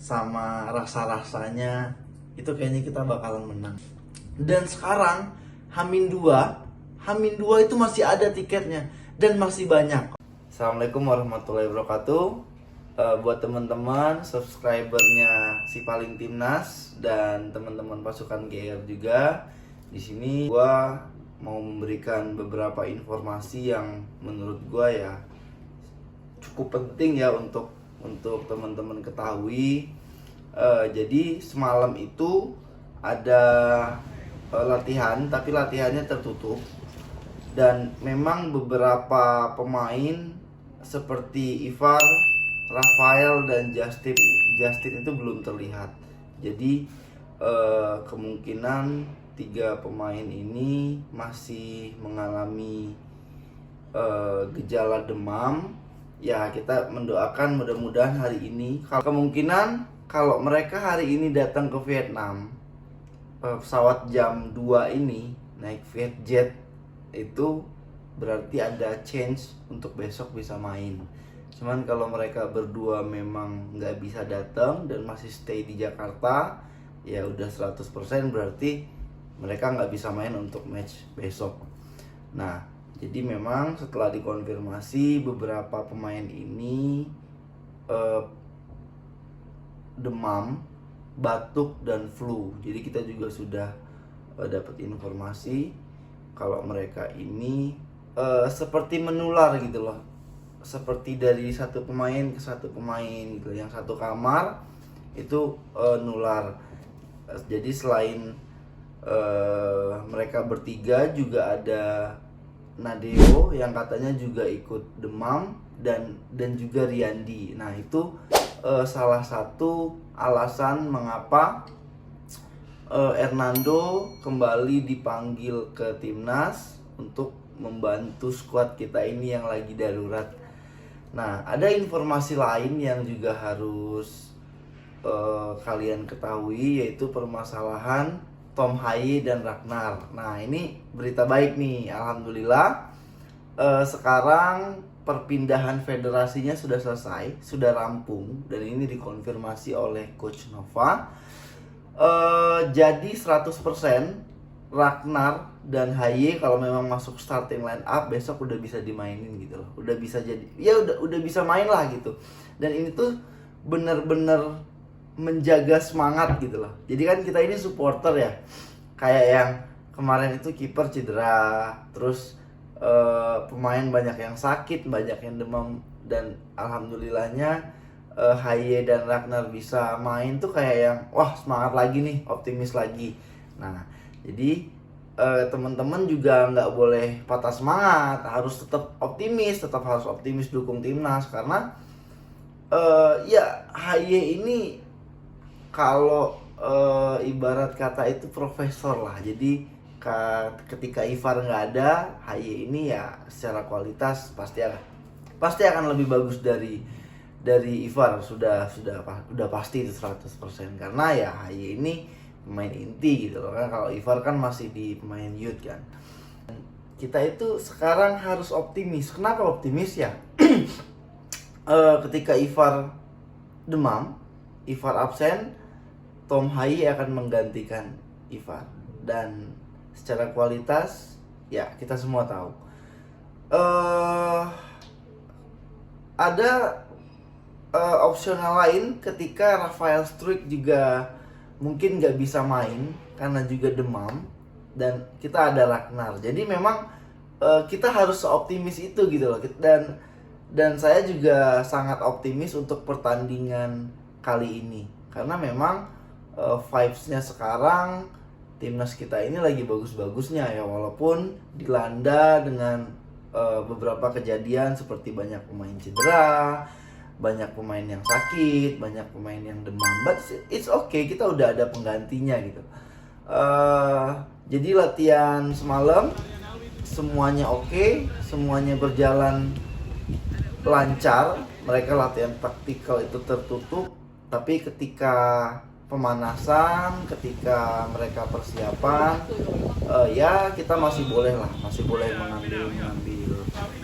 sama rasa-rasanya itu kayaknya kita bakalan menang. Dan sekarang Hamin 2 itu masih ada tiketnya dan masih banyak. Assalamualaikum warahmatullahi wabarakatuh. Buat teman-teman subscribernya si paling timnas dan teman-teman pasukan GR juga, di sini gua mau memberikan beberapa informasi yang menurut gua ya cukup penting ya untuk teman-teman ketahui. Jadi semalam itu ada latihan, tapi latihannya tertutup dan memang beberapa pemain seperti Ivar, Rafael dan Justin itu belum terlihat. Jadi kemungkinan 3 pemain ini masih mengalami gejala demam. Ya, kita mendoakan mudah-mudahan hari ini. Kemungkinan kalau mereka hari ini datang ke Vietnam, pesawat jam 2 ini naik Vietjet, itu berarti ada chance untuk besok bisa main. Cuman kalau mereka berdua memang nggak bisa datang dan masih stay di Jakarta, ya udah 100% berarti mereka nggak bisa main untuk match besok. Nah, jadi memang setelah dikonfirmasi beberapa pemain ini demam, batuk dan flu. Jadi kita juga sudah dapat informasi kalau mereka ini seperti menular gitu loh. Seperti dari satu pemain ke satu pemain gitu. Yang satu kamar itu nular. Jadi selain mereka bertiga juga ada Nadeo yang katanya juga ikut demam dan juga Riyandi. Nah, itu salah satu alasan mengapa Hernando kembali dipanggil ke timnas untuk membantu skuad kita ini yang lagi darurat. Nah, ada informasi lain yang juga harus kalian ketahui, yaitu permasalahan Tom Haye dan Ragnar. Nah, ini berita baik nih, alhamdulillah. Sekarang perpindahan federasinya sudah selesai, sudah rampung, dan ini dikonfirmasi oleh Coach Nova. Jadi 100% Ragnar dan Haye kalau memang masuk starting line up besok udah bisa dimainin gitu loh. Udah bisa jadi, ya udah bisa main lah gitu. Dan ini tuh bener-bener menjaga semangat gitu loh. Jadi kan kita ini supporter ya. Kayak yang kemarin itu kiper cedera, terus pemain banyak yang sakit, banyak yang demam, dan alhamdulillahnya Haye dan Ragnar bisa main tuh kayak yang wah semangat lagi nih, optimis lagi. Nah, jadi teman-teman juga nggak boleh patah semangat, harus tetap harus optimis dukung timnas karena ya Haye ini kalau ibarat kata itu profesor lah. Jadi ketika Ivar nggak ada, Haye ini ya secara kualitas pasti akan lebih bagus dari Ivar. Sudah pasti itu 100% karena ya Haye ini pemain inti gitu loh kan. Kalau Ivar kan masih di pemain youth kan. Kita itu sekarang harus optimis. Kenapa optimis ya? Ketika Ivar demam, Ivar absen, Tom Haye akan menggantikan Ivar. Dan secara kualitas ya kita semua tahu. Ada opsional lain ketika Rafael Struijk juga mungkin nggak bisa main karena juga demam, dan kita ada Ragnar. Jadi memang kita harus optimis itu gitu loh. Dan saya juga sangat optimis untuk pertandingan kali ini karena memang vibes-nya sekarang timnas kita ini lagi bagus-bagusnya ya, walaupun dilanda dengan beberapa kejadian seperti banyak pemain cedera, banyak pemain yang sakit, banyak pemain yang demam. But it's okay, kita udah ada penggantinya gitu. Jadi latihan semalam semuanya oke, semuanya berjalan lancar. Mereka latihan taktikal itu tertutup, tapi ketika pemanasan, ketika mereka persiapan, ya kita masih boleh mengambil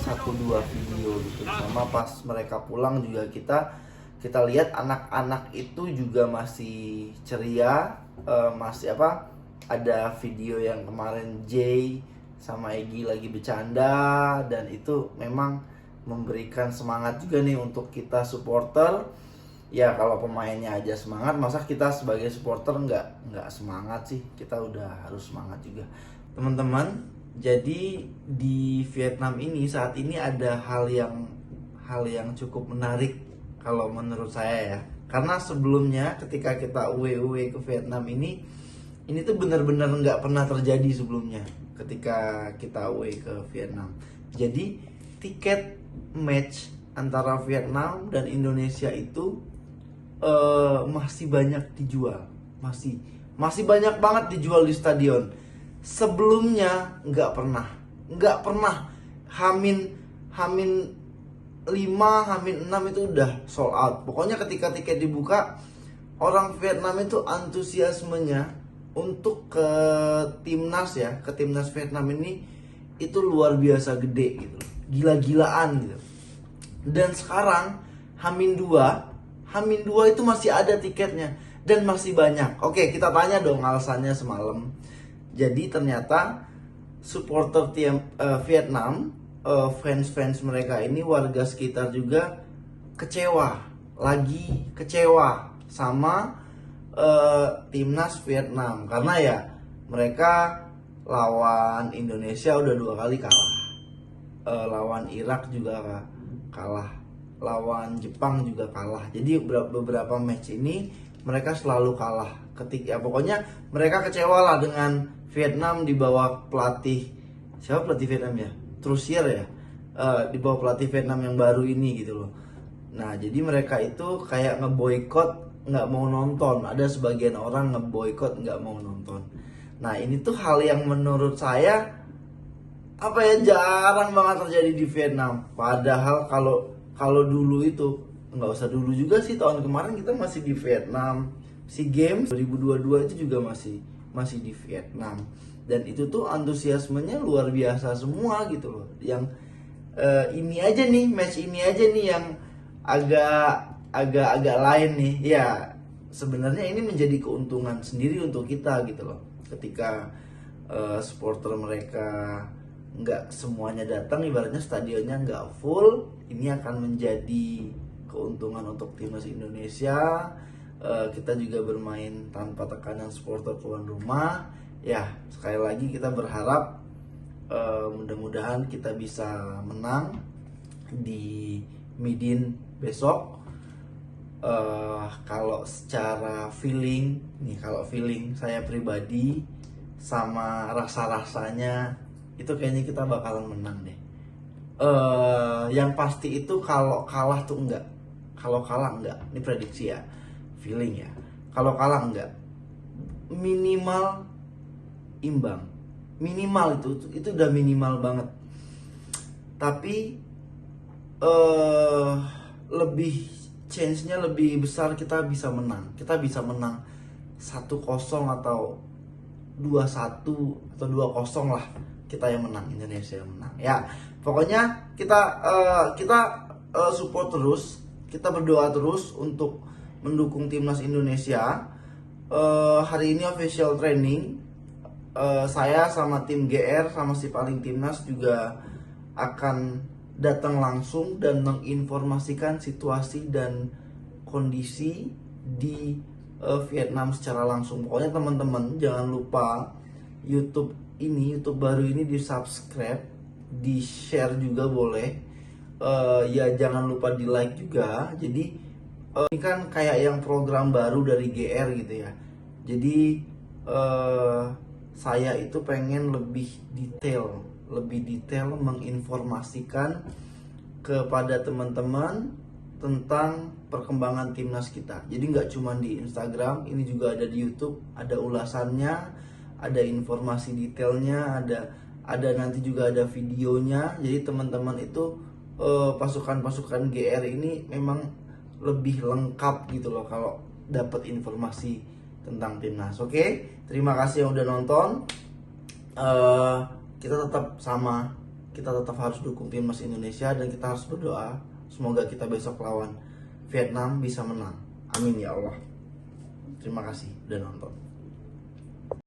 1-2 video gitu. Sama pas mereka pulang juga kita kita lihat anak-anak itu juga masih ceria, masih apa, ada video yang kemarin Jay sama Egy lagi bercanda, dan itu memang memberikan semangat juga nih untuk kita supporter. Ya kalau pemainnya aja semangat, masa kita sebagai supporter nggak semangat sih? Kita udah harus semangat juga, teman-teman. Jadi di Vietnam ini saat ini ada hal yang cukup menarik kalau menurut saya ya. Karena sebelumnya ketika kita uwe ke Vietnam ini tuh benar-benar nggak pernah terjadi sebelumnya ketika kita uwe ke Vietnam. Jadi tiket match antara Vietnam dan Indonesia itu masih banyak dijual, masih banyak banget dijual di stadion. Sebelumnya nggak pernah hamin 5, hamin 6 itu udah sold out. Pokoknya ketika tiket dibuka, orang Vietnam itu antusiasmenya untuk ke timnas Vietnam ini itu luar biasa gede gitu, gila-gilaan gitu. Dan sekarang hamin 2 itu masih ada tiketnya dan masih banyak. Oke, kita tanya dong alasannya semalam. Jadi ternyata supporter Vietnam, fans mereka ini, warga sekitar juga kecewa sama timnas Vietnam, karena ya mereka lawan Indonesia udah 2 kali kalah, lawan Irak juga kalah, lawan Jepang juga kalah. Jadi beberapa match ini mereka selalu kalah. Pokoknya mereka kecewa lah dengan Vietnam di bawah pelatih, siapa pelatih Vietnam ya? Trussier ya, di bawah pelatih Vietnam yang baru ini gitu loh. Nah jadi mereka itu kayak ngeboikot, nggak mau nonton. Ada sebagian orang ngeboikot, nggak mau nonton. Nah ini tuh hal yang menurut saya jarang banget terjadi di Vietnam. Padahal kalau dulu itu, nggak usah dulu juga sih, tahun kemarin kita masih di Vietnam. SEA Games 2022 itu juga masih di Vietnam. Dan itu tuh antusiasmenya luar biasa semua gitu loh. Yang ini aja nih, match ini aja nih yang agak lain nih. Ya sebenarnya ini menjadi keuntungan sendiri untuk kita gitu loh. Ketika supporter mereka nggak semuanya datang, ibaratnya stadionnya nggak full, ini akan menjadi keuntungan untuk timnas Indonesia. Kita juga bermain tanpa tekanan supporter tuan rumah. Ya sekali lagi kita berharap mudah-mudahan kita bisa menang di Midin besok. Kalau secara feeling saya pribadi sama rasa-rasanya itu kayaknya kita bakalan menang deh. Yang pasti itu kalau kalah enggak. Ini prediksi ya, feeling ya. Kalau kalah enggak, minimal imbang. Minimal itu udah minimal banget. Tapi lebih chance-nya lebih besar kita bisa menang. Kita bisa menang 1-0 atau 2-1 atau 2-0 lah. Kita yang menang, Indonesia yang menang. Ya, pokoknya kita support terus, kita berdoa terus untuk mendukung timnas Indonesia. Hari ini official training, saya sama tim GR sama si paling timnas juga akan datang langsung dan menginformasikan situasi dan kondisi di Vietnam secara langsung. Pokoknya teman-teman jangan lupa YouTube baru ini di subscribe, di share juga boleh. Ya jangan lupa di like juga. Jadi ini kan kayak yang program baru dari GR gitu ya. Jadi saya itu pengen lebih detail menginformasikan kepada teman-teman tentang perkembangan timnas kita. Jadi nggak cuma di Instagram, ini juga ada di YouTube, ada ulasannya, ada informasi detailnya, ada nanti juga ada videonya. Jadi teman-teman itu pasukan-pasukan GR ini memang lebih lengkap gitu loh kalau dapat informasi tentang timnas. Oke, terima kasih yang udah nonton. Kita tetap harus dukung timnas Indonesia dan kita harus berdoa semoga kita besok lawan Vietnam bisa menang. Amin ya Allah. Terima kasih udah nonton.